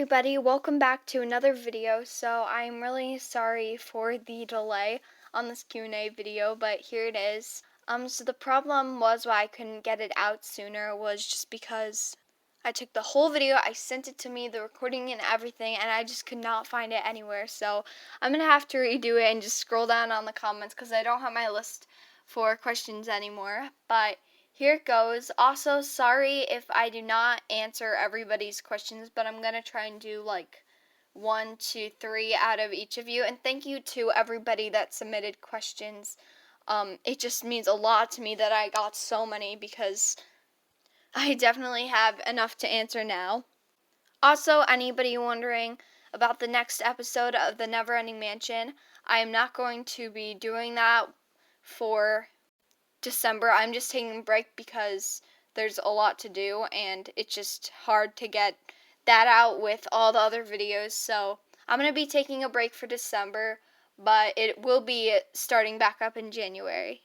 everybody, welcome back to another video. So I'm really sorry for the delay on this Q&A video, but here it is. So the problem was why I couldn't get it out sooner was just because I took the whole video, I sent it to me, the recording and everything, and I just could not find it anywhere. So I'm going to have to redo it and just scroll down on the comments because I don't have my list for questions anymore. But here it goes. Also, sorry if I do not answer everybody's questions, but I'm going to try and do like 1, 2, 3 out of each of you. And thank you to everybody that submitted questions. It just means a lot to me that I got so many because I definitely have enough to answer now. Also, anybody wondering about the next episode of the Never Ending Mansion, I am not going to be doing that for December. I'm just taking a break because there's a lot to do and it's just hard to get that out with all the other videos. So I'm going to be taking a break for December, but it will be starting back up in January.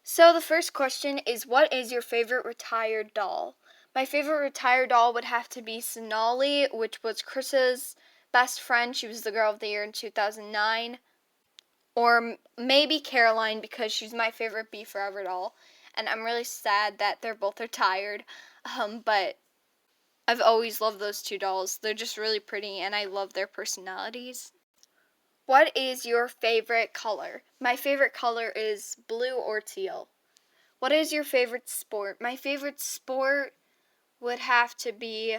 So the first question is, what is your favorite retired doll? My favorite retired doll would have to be Sonali, which was Chris's best friend. She was the Girl of the Year in 2009. Or maybe Caroline, because she's my favorite Be Forever doll. And I'm really sad that they're both retired. But I've always loved those two dolls. They're just really pretty, and I love their personalities. What is your favorite color? My favorite color is blue or teal. What is your favorite sport? My favorite sport would have to be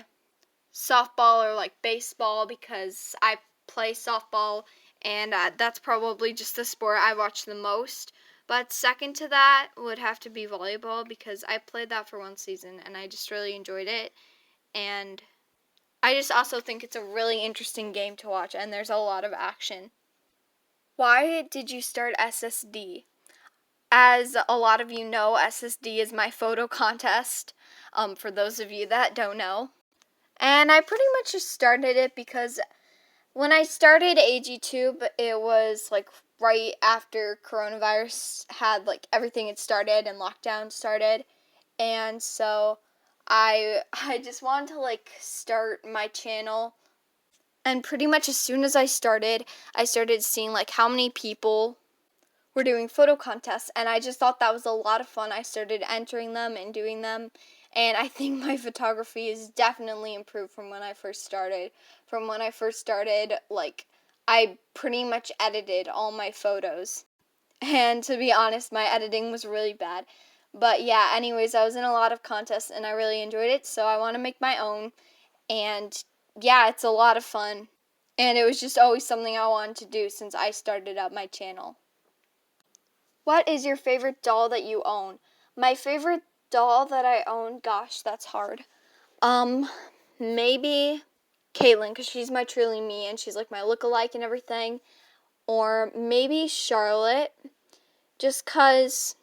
softball or like baseball because I play softball. And that's probably just the sport I watch the most. But second to that would have to be volleyball because I played that for one season and I just really enjoyed it. And I just also think it's a really interesting game to watch and there's a lot of action. Why did you start SSD? As a lot of you know, SSD is my photo contest, for those of you that don't know. And I pretty much just started it because when I started AGTube, it was like right after coronavirus had like everything had started and lockdown started. And so I just wanted to like start my channel. And pretty much as soon as I started seeing like how many people were doing photo contests, and I just thought that was a lot of fun. I started entering them and doing them. And I think my photography is definitely improved from when I first started. From when I first started, like, I pretty much edited all my photos. And to be honest, my editing was really bad. But yeah, anyways, I was in a lot of contests and I really enjoyed it, so I want to make my own. And yeah, it's a lot of fun. And it was just always something I wanted to do since I started up my channel. What is your favorite doll that you own? My favorite doll that I own, gosh, that's hard. Maybe Caitlin, because she's my truly me, and she's like my look-alike and everything. Or maybe Charlotte, just because,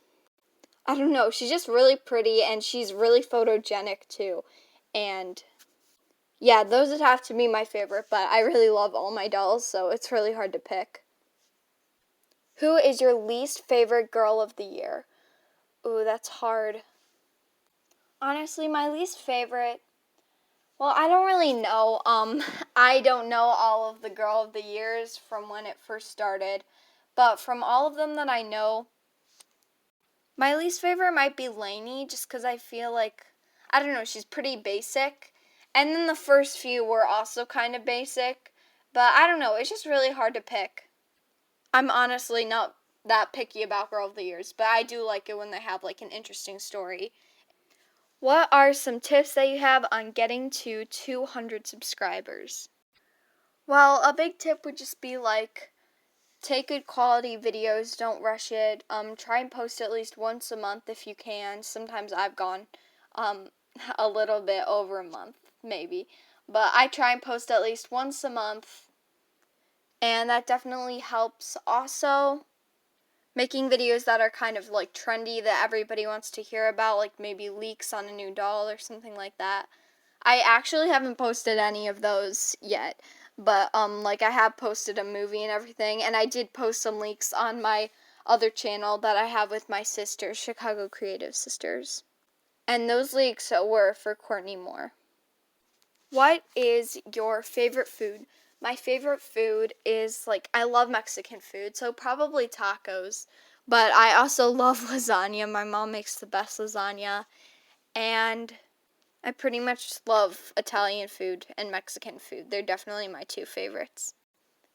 I don't know, she's just really pretty, and she's really photogenic, too. And, yeah, those would have to be my favorite, but I really love all my dolls, so it's really hard to pick. Who is your least favorite Girl of the Year? Ooh, that's hard. Honestly, my least favorite, well, I don't really know. I don't know all of the Girl of the Years from when it first started, but from all of them that I know, my least favorite might be Lainey, just because I feel like, I don't know, she's pretty basic. And then the first few were also kind of basic, but I don't know, it's just really hard to pick. I'm honestly not that picky about Girl of the Years, but I do like it when they have like an interesting story. What are some tips that you have on getting to 200 subscribers? Well, a big tip would just be like, take good quality videos, don't rush it. Try and post at least once a month if you can. Sometimes I've gone a little bit over a month, maybe. But I try and post at least once a month. And that definitely helps. Also, making videos that are kind of like trendy that everybody wants to hear about, like maybe leaks on a new doll or something like that. I actually haven't posted any of those yet, but like I have posted a movie and everything, and I did post some leaks on my other channel that I have with my sisters, Chicago Creative Sisters. And those leaks were for Courtney Moore. What is your favorite food? My favorite food is I love Mexican food, so probably tacos. But I also love lasagna. My mom makes the best lasagna. And I pretty much love Italian food and Mexican food. They're definitely my two favorites.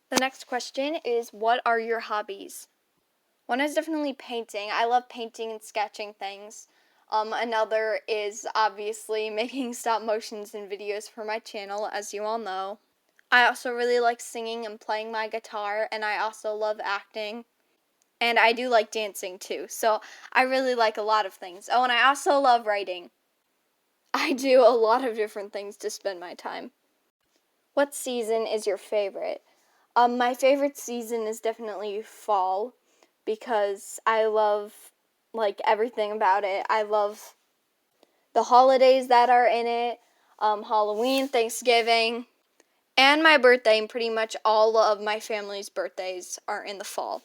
The next question is, what are your hobbies? One is definitely painting. I love painting and sketching things. Another is obviously making stop motions and videos for my channel, as you all know. I also really like singing and playing my guitar, and I also love acting. And I do like dancing too, so I really like a lot of things. Oh, and I also love writing. I do a lot of different things to spend my time. What season is your favorite? My favorite season is definitely fall because I love everything about it. I love the holidays that are in it, Halloween, Thanksgiving, and my birthday, and pretty much all of my family's birthdays are in the fall.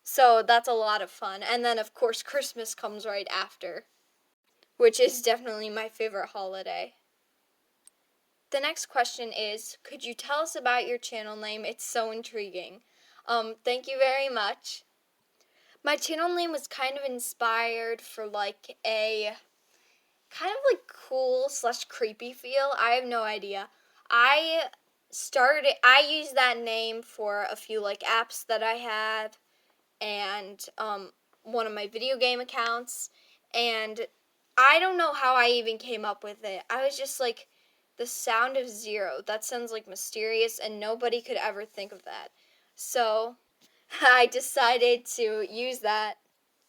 So that's a lot of fun. And then, of course, Christmas comes right after, which is definitely my favorite holiday. The next question is, could you tell us about your channel name? It's so intriguing. Thank you very much. My channel name was kind of inspired for a kind of cool / creepy feel. I have no idea. I used that name for a few apps that I have and one of my video game accounts, and I don't know how I even came up with it. I was just TheSoundof0. That sounds mysterious, and nobody could ever think of that. So I decided to use that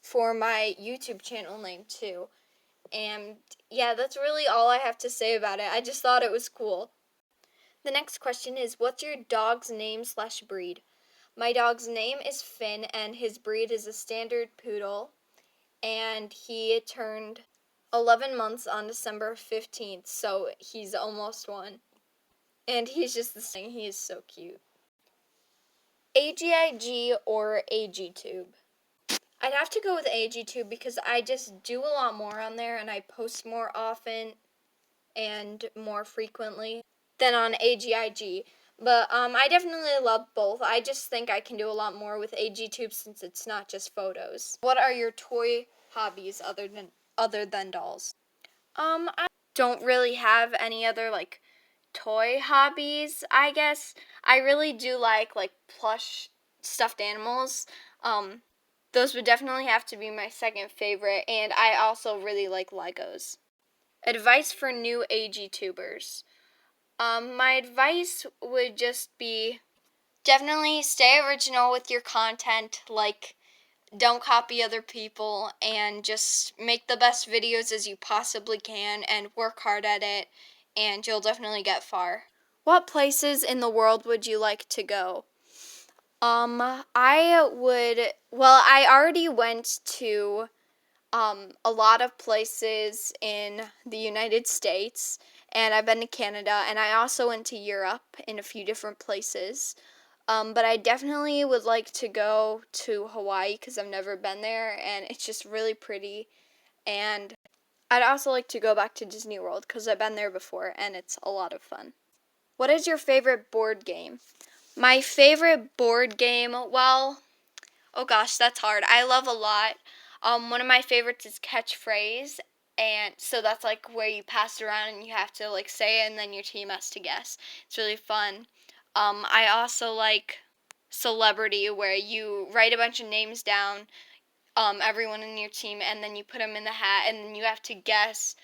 for my YouTube channel name too. And yeah, that's really all I have to say about it. I just thought it was cool. The next question is, what's your dog's name / breed? My dog's name is Finn, and his breed is a standard poodle, and he turned 11 months on December 15th, so he's almost 1. And he's just the same. He is so cute. AGIG or AGTube? I'd have to go with AGTube because I just do a lot more on there, and I post more often and more frequently than on AGIG. But I definitely love both. I just think I can do a lot more with AGTube since it's not just photos. What are your toy hobbies other than dolls? I don't really have any other toy hobbies, I guess. I really do like plush stuffed animals. Those would definitely have to be my second favorite, and I also really like Legos. Advice for new AGTubers. My advice would just be definitely stay original with your content, don't copy other people, and just make the best videos as you possibly can and work hard at it, and you'll definitely get far. What places in the world would you like to go? I already went to a lot of places in the United States, and I've been to Canada, and I also went to Europe in a few different places. But I definitely would like to go to Hawaii because I've never been there, and it's just really pretty. And I'd also like to go back to Disney World because I've been there before, and it's a lot of fun. What is your favorite board game? My favorite board game, well, oh gosh, that's hard. I love a lot. One of my favorites is Catchphrase, and so that's where you pass it around and you have to say it, and then your team has to guess. It's really fun. I also like Celebrity, where you write a bunch of names down, everyone in your team, and then you put them in the hat, and then you have to guess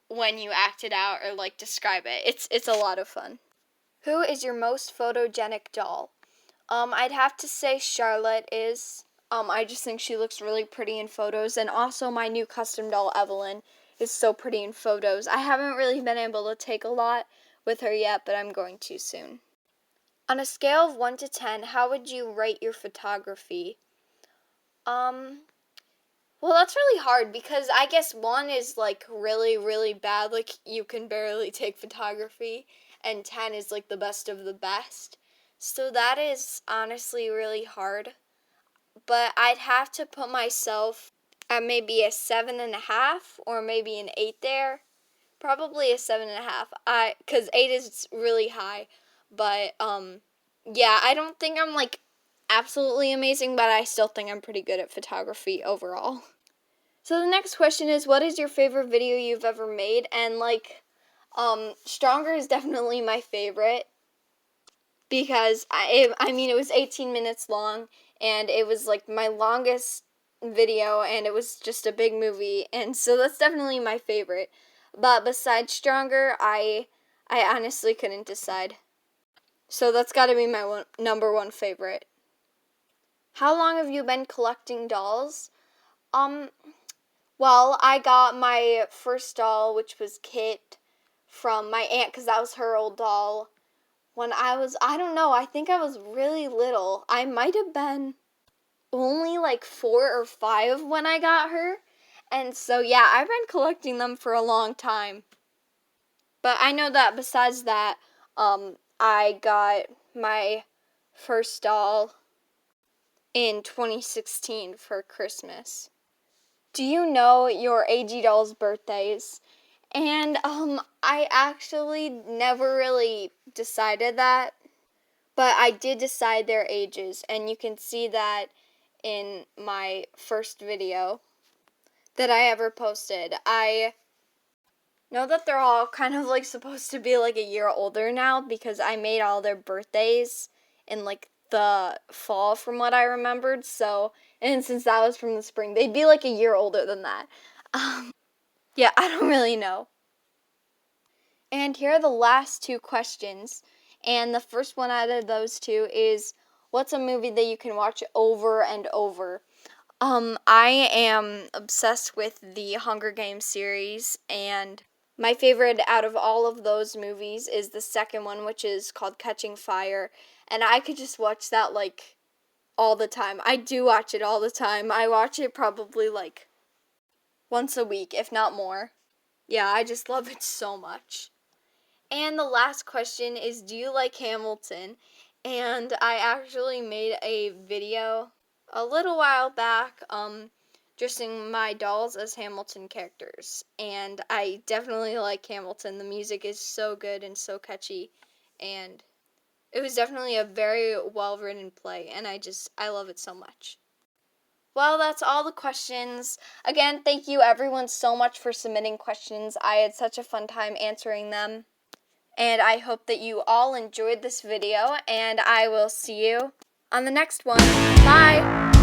when you act it out or describe it. It's a lot of fun. Who is your most photogenic doll? I'd have to say Charlotte is. I just think she looks really pretty in photos, and also my new custom doll, Evelyn, is so pretty in photos. I haven't really been able to take a lot with her yet, but I'm going to soon. On a scale of 1 to 10, how would you rate your photography? Well, that's really hard because I guess 1 is really, really bad, you can barely take photography, and 10 is the best of the best. So that is honestly really hard. But I'd have to put myself at maybe a 7.5 or maybe an 8 there. Probably a 7.5. Cause 8 is really high, but yeah, I don't think I'm like absolutely amazing, but I still think I'm pretty good at photography overall. So the next question is, what is your favorite video you've ever made? And like, Stronger is definitely my favorite because I mean, it was 18 minutes long, and it was like my longest video, and it was just a big movie, and so that's definitely my favorite. But besides Stronger, I honestly couldn't decide. So that's got to be my number one favorite. How long have you been collecting dolls? Um, well, I got my first doll, which was Kit, from my aunt because that was her old doll. When I don't know, I think I was really little. I might have been only like 4 or 5 when I got her. And so, yeah, I've been collecting them for a long time. But I know that besides that, I got my first doll in 2016 for Christmas. Do you know your AG doll's birthdays? And I actually never really decided that, but I did decide their ages, and you can see that in my first video that I ever posted. I know that they're all kind of like supposed to be like a year older now because I made all their birthdays in like the fall from what I remembered. So, and since that was from the spring, they'd be like a year older than that. Yeah, I don't really know. And here are the last two questions. And the first one out of those two is, what's a movie that you can watch over and over? I am obsessed with the Hunger Games series, and my favorite out of all of those movies is the second one, which is called Catching Fire. And I could just watch that like all the time. I do watch it all the time. I watch it probably like once a week, if not more. Yeah, I just love it so much. And the last question is, do you like Hamilton? And I actually made a video a little while back dressing my dolls as Hamilton characters. And I definitely like Hamilton. The music is so good and so catchy, and it was definitely a very well-written play, and I love it so much. Well, that's all the questions. Again, thank you everyone so much for submitting questions. I had such a fun time answering them. And I hope that you all enjoyed this video, and I will see you on the next one. Bye!